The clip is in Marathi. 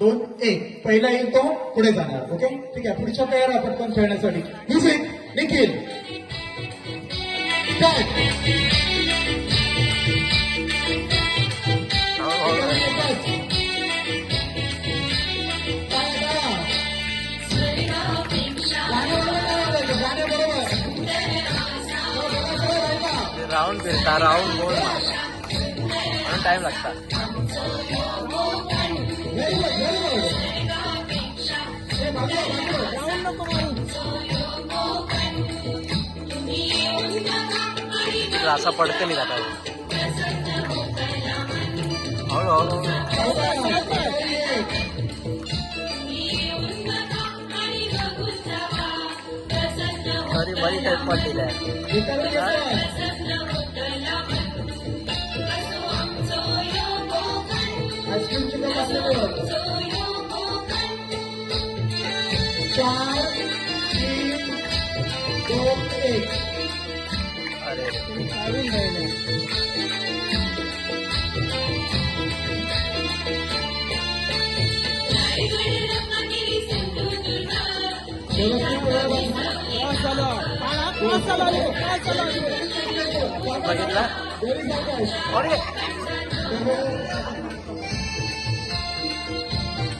2, 1. पहिला येईल तो पुढे जाणार. ओके ठीक आहे. पुढच्या तयार आहे पटकन खेळण्यासाठी. म्युझिक निखिल राऊंड फिरता राऊंड गोल म्हणून टाइम लागता. असा पडते नाही जाता. हळूहळू बरी बरी टाईप पडलेली आहे. बघितला.